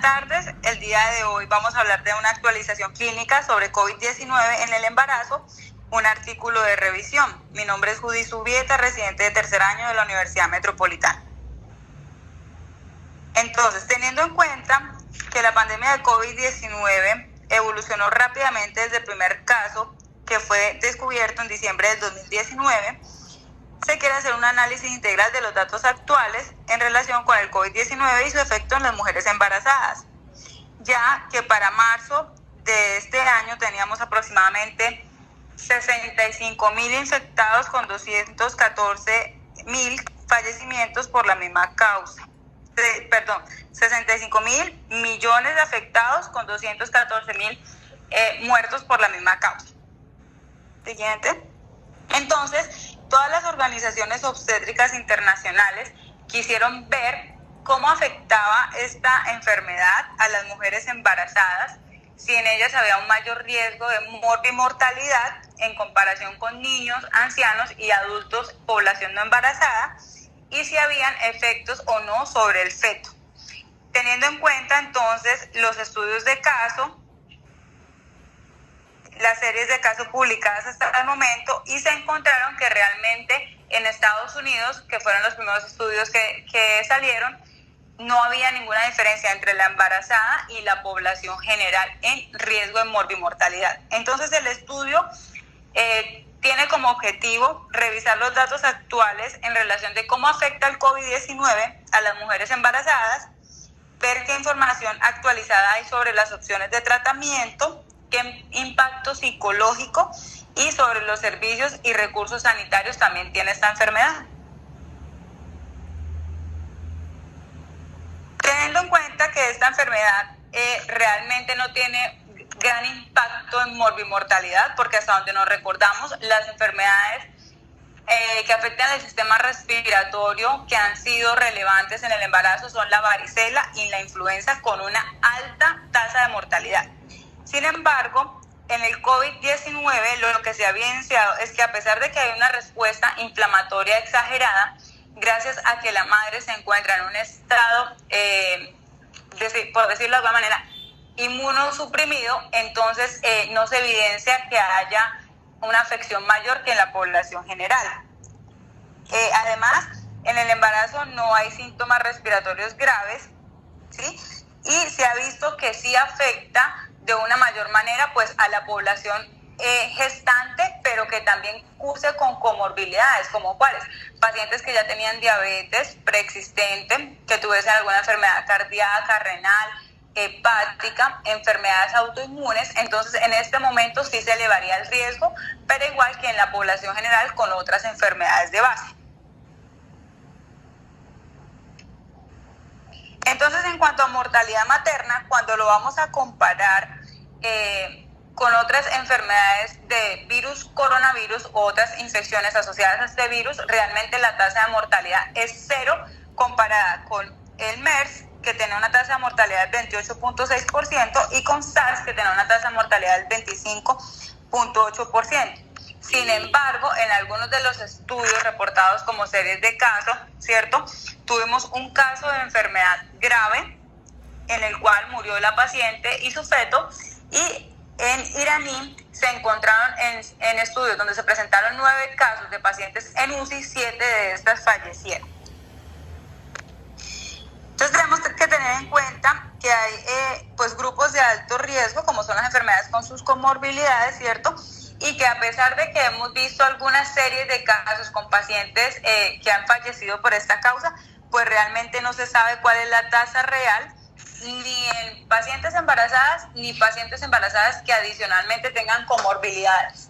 tardes. El día de hoy vamos a hablar de una actualización clínica sobre COVID-19 en el embarazo, un artículo de revisión. Mi nombre es Judy Subieta, residente de tercer año de la Universidad Metropolitana. Entonces, teniendo en cuenta que la pandemia de COVID-19 evolucionó rápidamente desde el primer caso, que fue descubierto en diciembre del 2019, se quiere hacer un análisis integral de los datos actuales en relación con el COVID-19 y su efecto en las mujeres embarazadas, ya que para marzo de este año teníamos aproximadamente 65.000 infectados con 214.000 fallecimientos por la misma causa. 65.000 millones de afectados con 214.000 muertos por la misma causa. Siguiente. Entonces, todas las organizaciones obstétricas internacionales quisieron ver cómo afectaba esta enfermedad a las mujeres embarazadas, si en ellas había un mayor riesgo de morbimortalidad en comparación con niños, ancianos y adultos, población no embarazada, y si habían efectos o no sobre el feto. Teniendo en cuenta entonces los estudios de caso, las series de casos publicadas hasta el momento, y se encontraron que realmente en Estados Unidos, que fueron los primeros estudios que salieron, no había ninguna diferencia entre la embarazada y la población general en riesgo de morbimortalidad. Entonces el estudio tiene como objetivo revisar los datos actuales en relación de cómo afecta el COVID-19 a las mujeres embarazadas, ver qué información actualizada hay sobre las opciones de tratamiento, qué impacto psicológico y sobre los servicios y recursos sanitarios también tiene esta enfermedad. Teniendo en cuenta que esta enfermedad realmente no tiene gran impacto en morbimortalidad, porque hasta donde nos recordamos, las enfermedades que afectan el sistema respiratorio que han sido relevantes en el embarazo son la varicela y la influenza, con una alta tasa de mortalidad. Sin embargo, en el COVID-19 lo que se ha evidenciado es que a pesar de que hay una respuesta inflamatoria exagerada, gracias a que la madre se encuentra en un estado, por decirlo de alguna manera, inmunosuprimido, entonces no se evidencia que haya una afección mayor que en la población general. Además, en el embarazo no hay síntomas respiratorios graves, ¿sí? Y se ha visto que sí afecta de una mayor manera pues a la población gestante, pero que también curse con comorbilidades, como cuáles: pacientes que ya tenían diabetes preexistente, que tuviesen alguna enfermedad cardíaca, renal, hepática, enfermedades autoinmunes. Entonces en este momento sí se elevaría el riesgo, pero igual que en la población general con otras enfermedades de base. Entonces, en cuanto a mortalidad materna, cuando lo vamos a comparar con otras enfermedades de virus, coronavirus u otras infecciones asociadas a este virus, realmente la tasa de mortalidad es cero comparada con el MERS, que tenía una tasa de mortalidad del 28.6%, y con SARS, que tenía una tasa de mortalidad del 25.8%. Sin embargo, en algunos de los estudios reportados como series de casos, ¿cierto?, tuvimos un caso de enfermedad grave en el cual murió la paciente y su feto, y en Iraní se encontraron en estudios donde se presentaron 9 casos de pacientes en UCI, 7 de estas fallecieron. Entonces tenemos que tener en cuenta que hay pues grupos de alto riesgo, como son las enfermedades con sus comorbilidades, ¿cierto?, y que a pesar de que hemos visto algunas series de casos con pacientes que han fallecido por esta causa, pues realmente no se sabe cuál es la tasa real, ni en pacientes embarazadas ni pacientes embarazadas que adicionalmente tengan comorbilidades.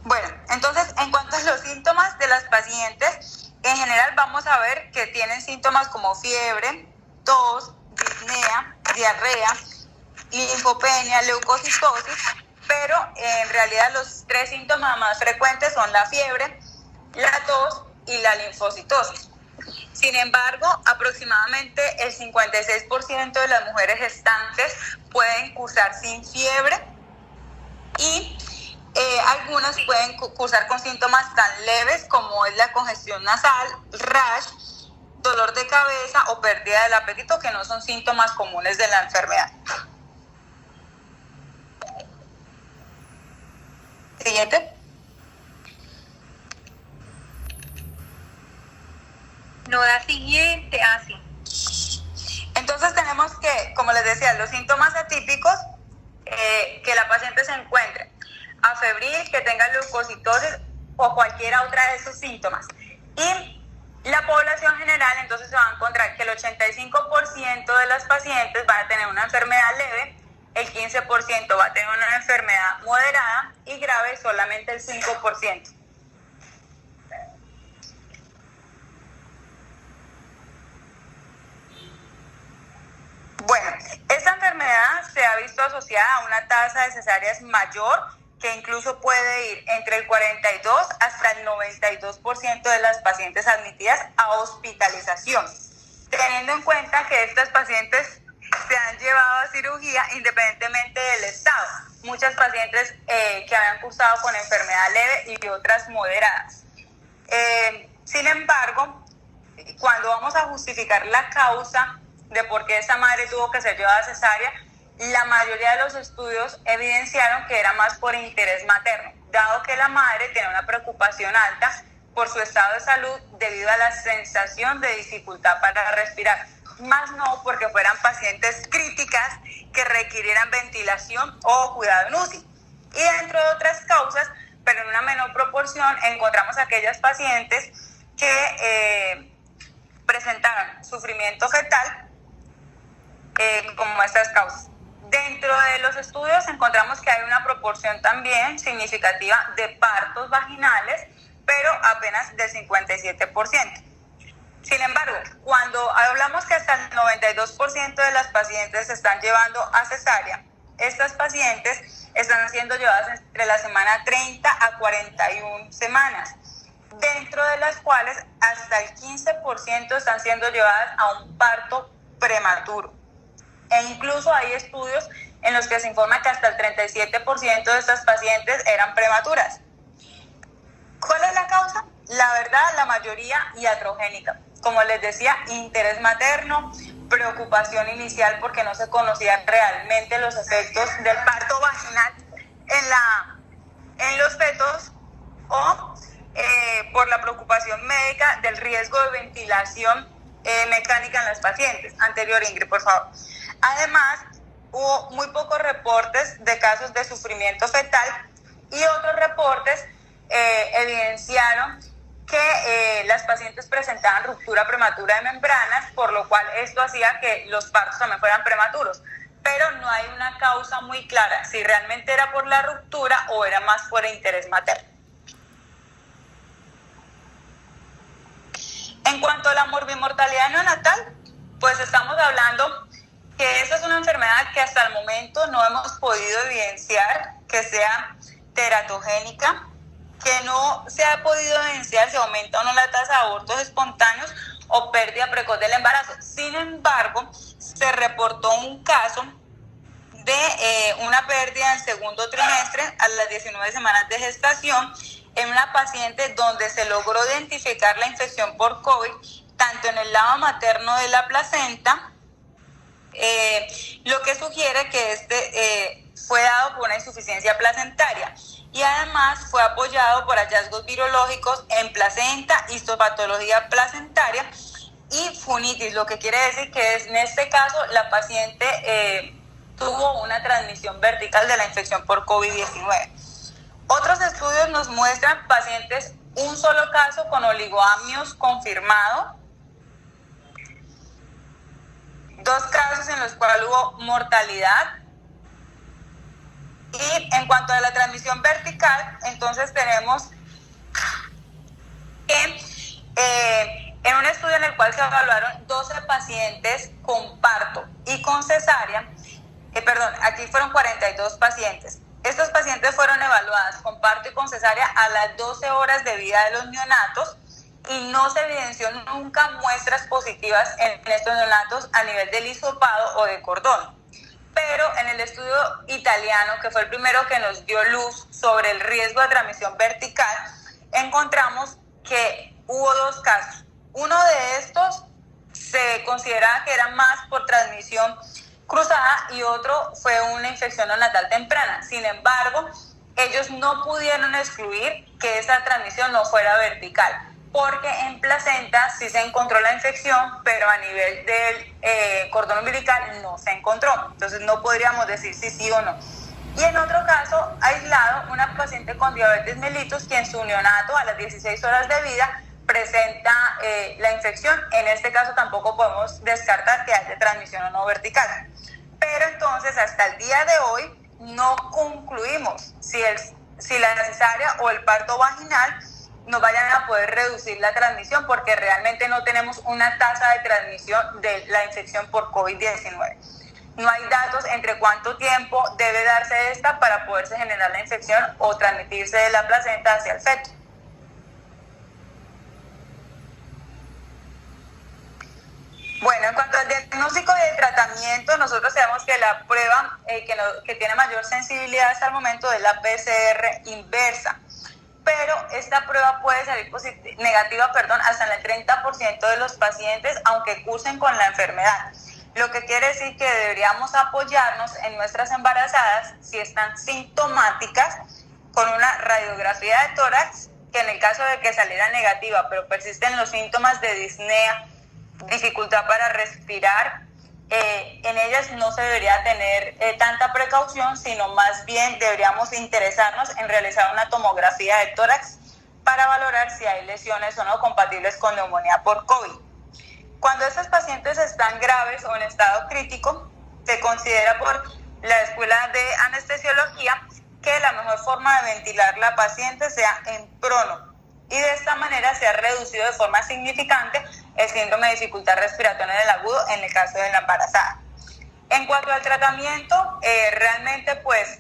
Bueno, entonces en cuanto a los síntomas de las pacientes, en general vamos a ver que tienen síntomas como fiebre, tos, disnea, diarrea, linfopenia, leucocitosis, pero en realidad los 3 síntomas más frecuentes son la fiebre, la tos y la linfocitosis. Sin embargo, aproximadamente el 56% de las mujeres gestantes pueden cursar sin fiebre, y algunas pueden cursar con síntomas tan leves como es la congestión nasal, rash, dolor de cabeza o pérdida del apetito, que no son síntomas comunes de la enfermedad. Siguiente. No da siguiente, sí. Entonces tenemos que, como les decía, los síntomas atípicos, que la paciente se encuentre afebril, que tenga leucocitosis o cualquier otra de esos síntomas. Y la población general entonces se va a encontrar que el 85% de las pacientes van a tener una enfermedad leve, el 15% va a tener una enfermedad moderada y grave solamente el 5%. Bueno, esta enfermedad se ha visto asociada a una tasa de cesáreas mayor, que incluso puede ir entre el 42 hasta el 92% de las pacientes admitidas a hospitalización, teniendo en cuenta que estas pacientes se han llevado a cirugía independientemente del estado. Muchas pacientes que habían cursado con enfermedad leve y otras moderadas. Sin embargo, cuando vamos a justificar la causa de por qué esa madre tuvo que ser llevada a cesárea, la mayoría de los estudios evidenciaron que era más por interés materno, dado que la madre tenía una preocupación alta por su estado de salud debido a la sensación de dificultad para respirar, más no porque fueran pacientes críticas que requirieran ventilación o cuidado en UCI. Y dentro de otras causas, pero en una menor proporción, encontramos aquellas pacientes que presentaron sufrimiento fetal como estas causas. Dentro de los estudios encontramos que hay una proporción también significativa de partos vaginales, pero apenas del 57%. Sin embargo, cuando hablamos que hasta el 92% de las pacientes se están llevando a cesárea, estas pacientes están siendo llevadas entre la semana 30 a 41 semanas, dentro de las cuales hasta el 15% están siendo llevadas a un parto prematuro. E incluso hay estudios en los que se informa que hasta el 37% de estas pacientes eran prematuras. ¿Cuál es la causa? La verdad, la mayoría iatrogénica. Como les decía, interés materno, preocupación inicial porque no se conocían realmente los efectos del parto vaginal en los fetos, o por la preocupación médica del riesgo de ventilación mecánica en las pacientes. Anterior, Ingrid, por favor. Además, hubo muy pocos reportes de casos de sufrimiento fetal y otros reportes evidenciaron que las pacientes presentaban ruptura prematura de membranas, por lo cual esto hacía que los partos también fueran prematuros. Pero no hay una causa muy clara si realmente era por la ruptura o era más por el interés materno. En cuanto a la morbimortalidad neonatal, pues estamos hablando que esa es una enfermedad que hasta el momento no hemos podido evidenciar que sea teratogénica, que no se ha podido evidenciar si aumenta o no la tasa de abortos espontáneos o pérdida precoz del embarazo. Sin embargo, se reportó un caso de una pérdida en segundo trimestre a las 19 semanas de gestación en una paciente donde se logró identificar la infección por COVID tanto en el lado materno de la placenta, lo que sugiere que fue dado por una insuficiencia placentaria, y además fue apoyado por hallazgos virológicos en placenta, histopatología placentaria y funitis, lo que quiere decir que en este caso la paciente tuvo una transmisión vertical de la infección por COVID-19. Otros estudios nos muestran pacientes, un solo caso con oligoamnios confirmado, 2 casos en los cuales hubo mortalidad. Y en cuanto a la transmisión vertical, entonces tenemos que en un estudio en el cual se evaluaron 12 pacientes con parto y con cesárea, aquí fueron 42 pacientes. Estos pacientes fueron evaluados con parto y con cesárea a las 12 horas de vida de los neonatos y no se evidenció nunca muestras positivas en estos neonatos a nivel del hisopado o de cordón. Pero en el estudio italiano, que fue el primero que nos dio luz sobre el riesgo de transmisión vertical, encontramos que hubo 2 casos. Uno de estos se consideraba que era más por transmisión cruzada y otro fue una infección neonatal temprana. Sin embargo, ellos no pudieron excluir que esa transmisión no fuera vertical, porque en placenta sí se encontró la infección, pero a nivel del cordón umbilical no se encontró. Entonces no podríamos decir si sí o no. Y en otro caso aislado, una paciente con diabetes mellitus, quien su neonato a las 16 horas de vida presenta la infección. En este caso tampoco podemos descartar que haya transmisión o no vertical. Pero entonces hasta el día de hoy no concluimos si la cesárea o el parto vaginal nos vayan a poder reducir la transmisión, porque realmente no tenemos una tasa de transmisión de la infección por COVID-19. No hay datos entre cuánto tiempo debe darse esta para poderse generar la infección o transmitirse de la placenta hacia el feto. Bueno, en cuanto al diagnóstico y el tratamiento, nosotros sabemos que la prueba que tiene mayor sensibilidad hasta el momento es la PCR inversa, pero esta prueba puede salir negativa hasta en el 30% de los pacientes, aunque cursen con la enfermedad. Lo que quiere decir que deberíamos apoyarnos en nuestras embarazadas si están sintomáticas con una radiografía de tórax, que en el caso de que saliera negativa, pero persisten los síntomas de disnea, dificultad para respirar, en ellas no se debería tener tanta precaución, sino más bien deberíamos interesarnos en realizar una tomografía de tórax para valorar si hay lesiones o no compatibles con neumonía por COVID. Cuando estos pacientes están graves o en estado crítico, se considera por la Escuela de Anestesiología que la mejor forma de ventilar la paciente sea en prono, y de esta manera se ha reducido de forma significante el síndrome de dificultad respiratoria en el agudo en el caso de la embarazada. En cuanto al tratamiento, realmente pues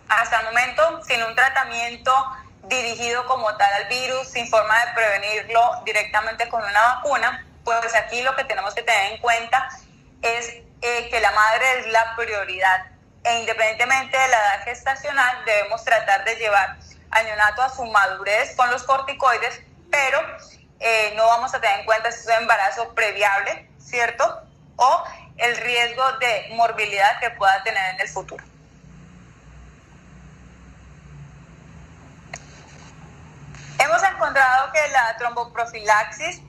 hasta el momento sin un tratamiento dirigido como tal al virus, sin forma de prevenirlo directamente con una vacuna, pues aquí lo que tenemos que tener en cuenta es que la madre es la prioridad, e independientemente de la edad gestacional debemos tratar de llevar al neonato a su madurez con los corticoides, pero no vamos a tener en cuenta si es un embarazo previable, ¿cierto? O el riesgo de morbilidad que pueda tener en el futuro. Hemos encontrado que la tromboprofilaxis,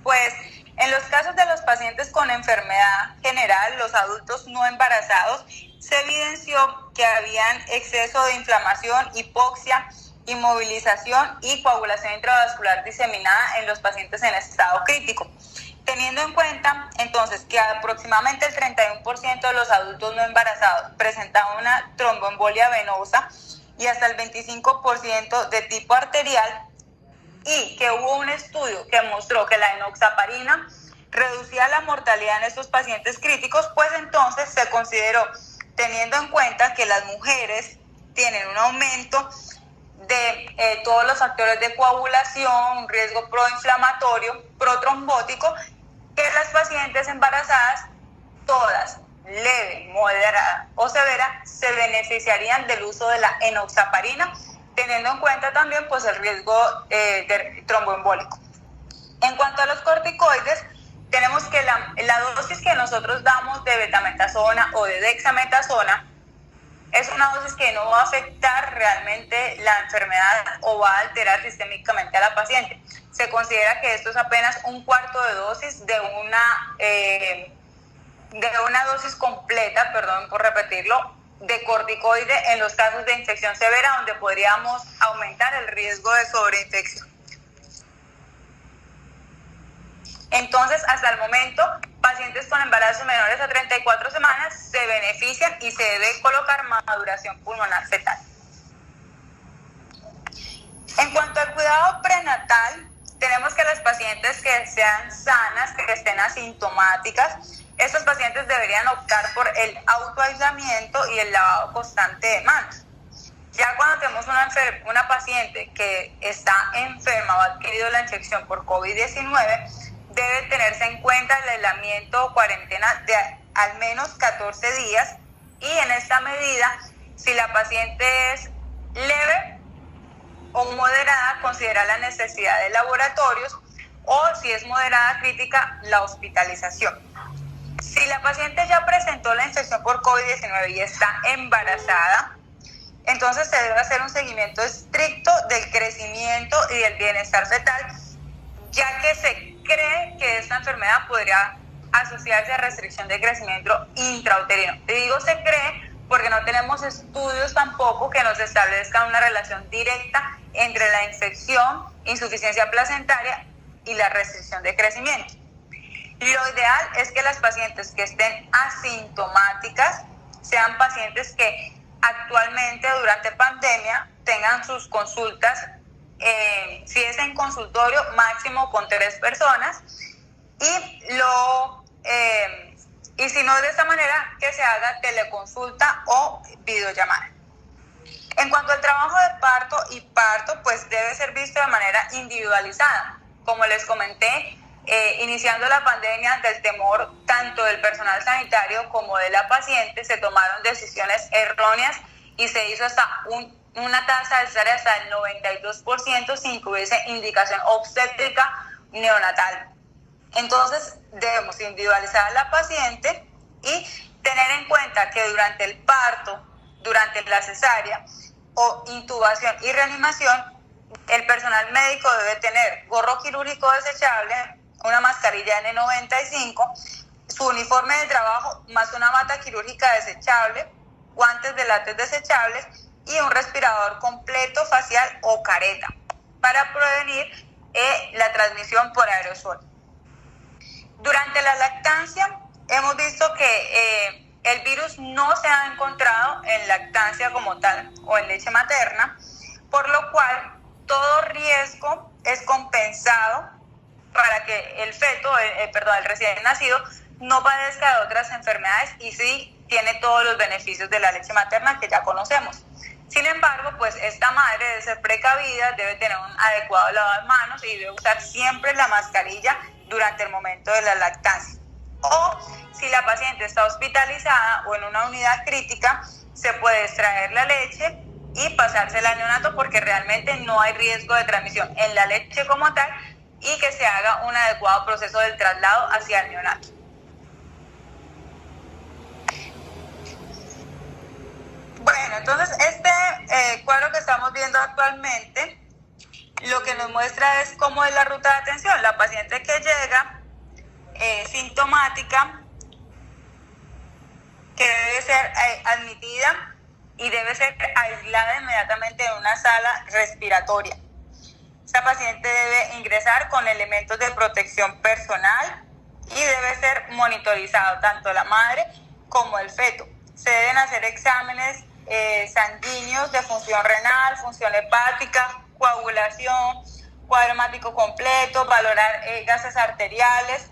pues en los casos de los pacientes con enfermedad general, los adultos no embarazados, se evidenció que habían exceso de inflamación, hipoxia, inmovilización y coagulación intravascular diseminada en los pacientes en estado crítico. Teniendo en cuenta entonces que aproximadamente el 31% de los adultos no embarazados presentaban una tromboembolia venosa y hasta el 25% de tipo arterial, y que hubo un estudio que mostró que la enoxaparina reducía la mortalidad en estos pacientes críticos, pues entonces se consideró, teniendo en cuenta que las mujeres tienen un aumento de todos los factores de coagulación, un riesgo proinflamatorio, protrombótico, que las pacientes embarazadas, todas, leve, moderada o severa, se beneficiarían del uso de la enoxaparina, teniendo en cuenta también pues el riesgo de tromboembólico. En cuanto a los corticoides, tenemos que la dosis que nosotros damos de betametasona o de dexametasona es una dosis que no va a afectar realmente la enfermedad o va a alterar sistémicamente a la paciente. Se considera que esto es apenas un cuarto de dosis de una dosis completa, perdón por repetirlo, de corticoide en los casos de infección severa, donde podríamos aumentar el riesgo de sobreinfección. Entonces, hasta el momento, pacientes con embarazos menores a 34 semanas se benefician y se debe colocar maduración pulmonar fetal. En cuanto al cuidado prenatal, tenemos que las pacientes que sean sanas, que estén asintomáticas, estos pacientes deberían optar por el autoaislamiento y el lavado constante de manos. Ya cuando tenemos una paciente que está enferma o ha adquirido la infección por COVID-19, debe tenerse en cuenta el aislamiento o cuarentena de al menos 14 días, y en esta medida, si la paciente es leve o moderada, considerar la necesidad de laboratorios o si es moderada crítica, la hospitalización. Si la paciente ya presentó la infección por COVID-19 y está embarazada, entonces se debe hacer un seguimiento estricto del crecimiento y del bienestar fetal, ya que se cree que esta enfermedad podría asociarse a restricción de crecimiento intrauterino. Y digo se cree porque no tenemos estudios tampoco que nos establezcan una relación directa entre la infección, insuficiencia placentaria y la restricción de crecimiento. Lo ideal es que las pacientes que estén asintomáticas sean pacientes que actualmente durante pandemia tengan sus consultas, si es en consultorio, máximo con 3 personas, y si no de esta manera, que se haga teleconsulta o videollamada. En cuanto al trabajo de parto y parto, pues debe ser visto de manera individualizada. Como les comenté, iniciando la pandemia, ante el temor tanto del personal sanitario como de la paciente, se tomaron decisiones erróneas y se hizo hasta una tasa de cesárea hasta el 92% sin que hubiese indicación obstétrica neonatal. Entonces debemos individualizar a la paciente y tener en cuenta que durante el parto, durante la cesárea o intubación y reanimación, el personal médico debe tener gorro quirúrgico desechable, una mascarilla N95, su uniforme de trabajo más una bata quirúrgica desechable, guantes de látex desechables y un respirador completo facial o careta para prevenir la transmisión por aerosol. Durante la lactancia hemos visto que el virus no se ha encontrado en lactancia como tal o en leche materna, por lo cual todo riesgo es compensado para que el feto, el recién nacido, no padezca de otras enfermedades y sí tiene todos los beneficios de la leche materna que ya conocemos. Sin embargo, pues esta madre debe ser precavida, debe tener un adecuado lavado de manos y debe usar siempre la mascarilla durante el momento de la lactancia. O si la paciente está hospitalizada o en una unidad crítica, se puede extraer la leche y pasársela al neonato porque realmente no hay riesgo de transmisión en la leche como tal y que se haga un adecuado proceso del traslado hacia el neonato. Bueno, entonces este cuadro que estamos viendo actualmente lo que nos muestra es cómo es la ruta de atención. La paciente que llega sintomática, que debe ser admitida y debe ser aislada inmediatamente en una sala respiratoria. Esta paciente debe ingresar con elementos de protección personal y debe ser monitorizado tanto la madre como el feto. Se deben hacer exámenes sanguíneos de función renal, función hepática, coagulación, cuadro hemático completo, valorar gases arteriales,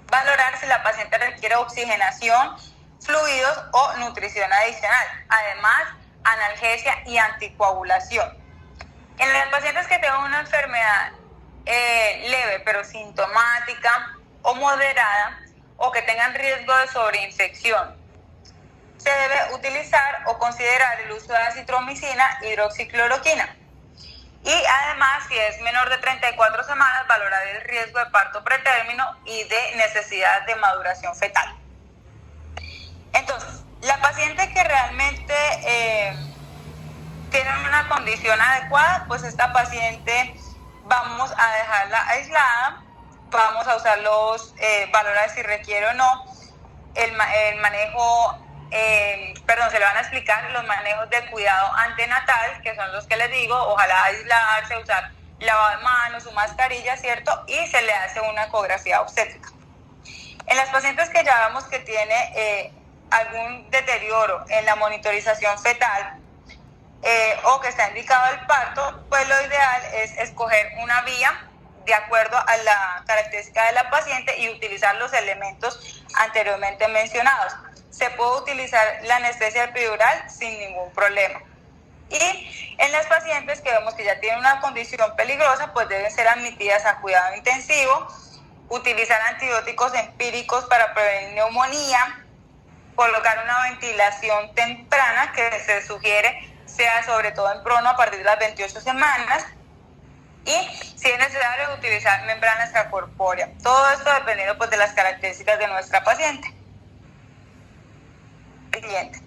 valorar si la paciente requiere oxigenación, fluidos o nutrición adicional. Además, analgesia y anticoagulación. En las pacientes que tengan una enfermedad leve pero sintomática o moderada o que tengan riesgo de sobreinfección, se debe utilizar o considerar el uso de acitromicina, hidroxicloroquina. Y además, si es menor de 34 semanas, valorar el riesgo de parto pretérmino y de necesidad de maduración fetal. Entonces, la paciente que realmente tiene una condición adecuada, pues esta paciente vamos a dejarla aislada, vamos a usar valorar si requiere o no el manejo. Se le van a explicar los manejos de cuidado antenatal, que son los que les digo, ojalá aislarse, usar lavado de manos, su mascarilla, ¿cierto? Y se le hace una ecografía obstétrica. En las pacientes que ya vemos que tiene algún deterioro en la monitorización fetal o que está indicado el parto, pues lo ideal es escoger una vía de acuerdo a la característica de la paciente y utilizar los elementos anteriormente mencionados. Se puede utilizar la anestesia epidural sin ningún problema. Y en las pacientes que vemos que ya tienen una condición peligrosa, pues deben ser admitidas a cuidado intensivo, utilizar antibióticos empíricos para prevenir neumonía, colocar una ventilación temprana que se sugiere sea sobre todo en prono a partir de las 28 semanas y si es necesario utilizar utilizar membrana extracorpórea. Todo esto dependiendo pues de las características de nuestra paciente. Siguiente.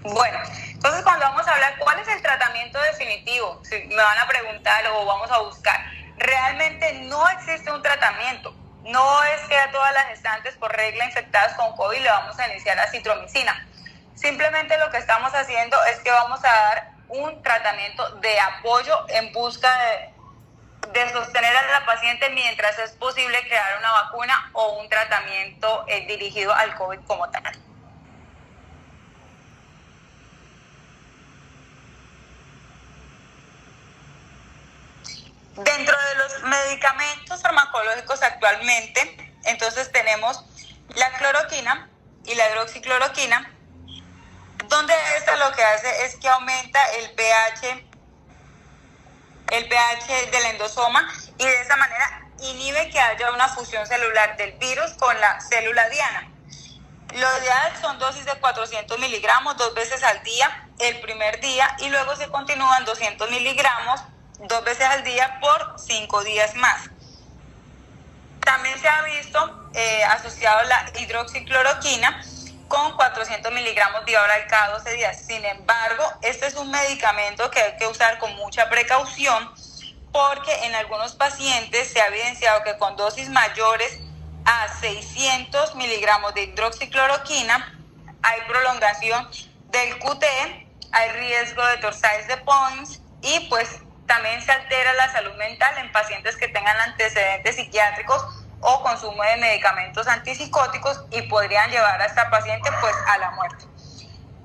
Bueno, entonces cuando vamos a hablar cuál es el tratamiento definitivo, si me van a preguntar o vamos a buscar, realmente no existe un tratamiento. No es que a todas las gestantes por regla infectadas con COVID le vamos a iniciar acitromicina. Simplemente lo que estamos haciendo es que vamos a dar un tratamiento de apoyo en busca de sostener a la paciente mientras es posible crear una vacuna o un tratamiento dirigido al COVID como tal. Dentro de los medicamentos farmacológicos actualmente, entonces tenemos la cloroquina y la hidroxicloroquina, donde esta lo que hace es que aumenta el pH del endosoma y de esa manera inhibe que haya una fusión celular del virus con la célula diana. Lo ideal son dosis de 400 miligramos 2 veces al día el primer día y luego se continúan 200 miligramos 2 veces al día por 5 días más. También se ha visto asociado la hidroxicloroquina con 400 miligramos de oral cada 12 días. Sin embargo, este es un medicamento que hay que usar con mucha precaución porque en algunos pacientes se ha evidenciado que con dosis mayores a 600 miligramos de hidroxicloroquina hay prolongación del QT, hay riesgo de torsades de Points y pues también se altera la salud mental en pacientes que tengan antecedentes psiquiátricos o consumo de medicamentos antipsicóticos y podrían llevar a esta paciente pues a la muerte.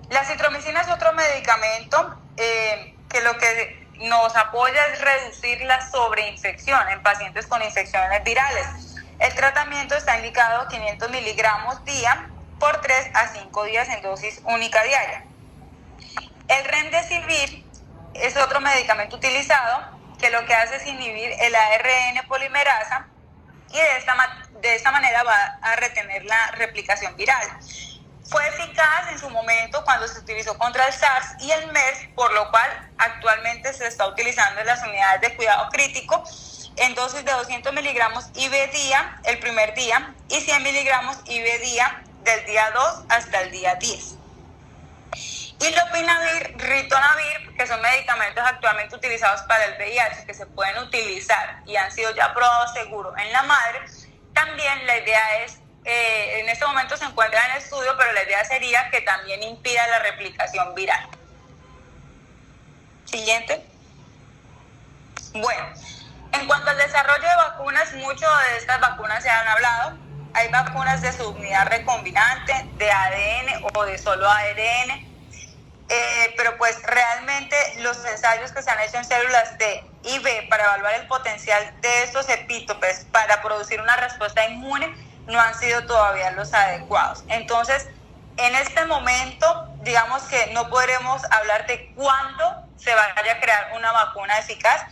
La citromicina es otro medicamento que lo que nos apoya es reducir la sobreinfección en pacientes con infecciones virales. El tratamiento está indicado 500 miligramos día por 3 a 5 días en dosis única diaria. El remdesivir es otro medicamento utilizado que lo que hace es inhibir el ARN polimerasa y de esta manera va a retener la replicación viral. Fue eficaz en su momento cuando se utilizó contra el SARS y el MERS, por lo cual actualmente se está utilizando en las unidades de cuidado crítico en dosis de 200 miligramos IV día el primer día y 100 miligramos IV día del día 2 hasta el día 10. Y lopinavir, ritonavir, que son medicamentos actualmente utilizados para el VIH, que se pueden utilizar y han sido ya probados seguros en la madre. También la idea es, en este momento se encuentra en estudio, pero la idea sería que también impida la replicación viral. Siguiente. Bueno, en cuanto al desarrollo de vacunas, muchas de estas vacunas se han hablado. Hay vacunas de subunidad recombinante, de ADN o de solo ARN. Pero pues realmente los ensayos que se han hecho en células T y B para evaluar el potencial de estos epítopes para producir una respuesta inmune no han sido todavía los adecuados. Entonces, en este momento, digamos que no podremos hablar de cuándo se vaya a crear una vacuna eficaz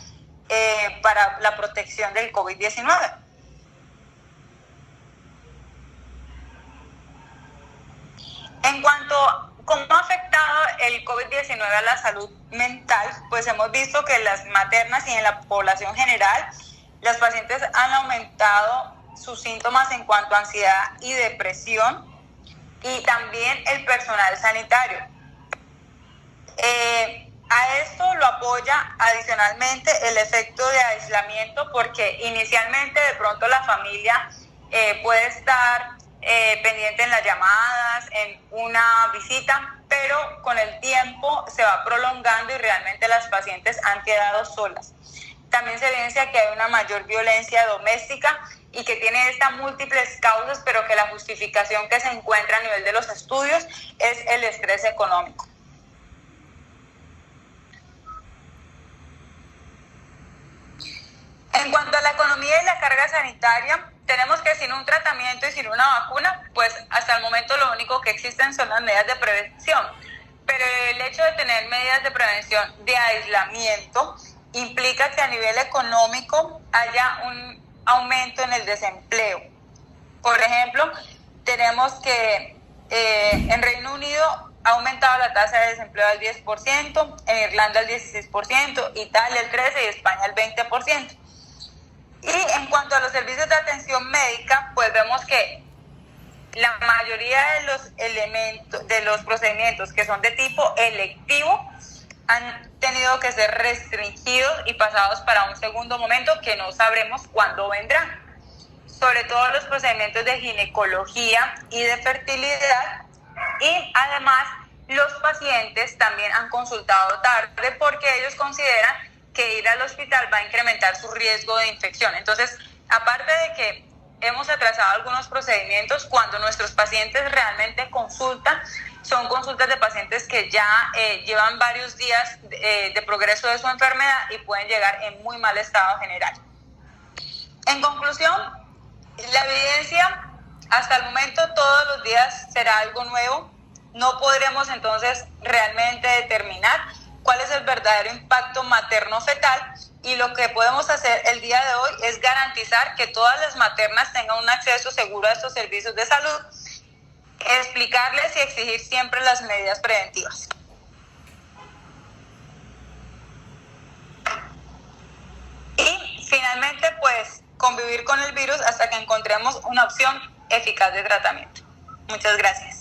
para la protección del COVID-19. En cuanto a cómo ha afectado el COVID-19 a la salud mental, pues hemos visto que en las maternas y en la población general, las pacientes han aumentado sus síntomas en cuanto a ansiedad y depresión, y también el personal sanitario. A esto lo apoya adicionalmente el efecto de aislamiento, porque inicialmente de pronto la familia puede estar pendiente en las llamadas, en una visita, pero con el tiempo se va prolongando y realmente las pacientes han quedado solas. También se evidencia que hay una mayor violencia doméstica y que tiene estas múltiples causas, pero que la justificación que se encuentra a nivel de los estudios es el estrés económico. En cuanto a la economía y la carga sanitaria, tenemos que sin un tratamiento y sin una vacuna, pues hasta el momento lo único que existen son las medidas de prevención. Pero el hecho de tener medidas de prevención de aislamiento implica que a nivel económico haya un aumento en el desempleo. Por ejemplo, tenemos que en Reino Unido ha aumentado la tasa de desempleo al 10%, en Irlanda al 16%, Italia al 13% y España al 20%. Y en cuanto a los servicios de atención médica, pues vemos que la mayoría de los elementos, de los procedimientos que son de tipo electivo, han tenido que ser restringidos y pasados para un segundo momento que no sabremos cuándo vendrán. Sobre todo los procedimientos de ginecología y de fertilidad, y además los pacientes también han consultado tarde porque ellos consideran que ir al hospital va a incrementar su riesgo de infección. Entonces, aparte de que hemos atrasado algunos procedimientos, cuando nuestros pacientes realmente consultan, son consultas de pacientes que ya llevan varios días de progreso de su enfermedad y pueden llegar en muy mal estado general. En conclusión, la evidencia hasta el momento todos los días será algo nuevo. No podremos entonces realmente determinar cuál es el verdadero impacto materno-fetal, y lo que podemos hacer el día de hoy es garantizar que todas las maternas tengan un acceso seguro a estos servicios de salud, explicarles y exigir siempre las medidas preventivas. Y finalmente, pues, convivir con el virus hasta que encontremos una opción eficaz de tratamiento. Muchas gracias.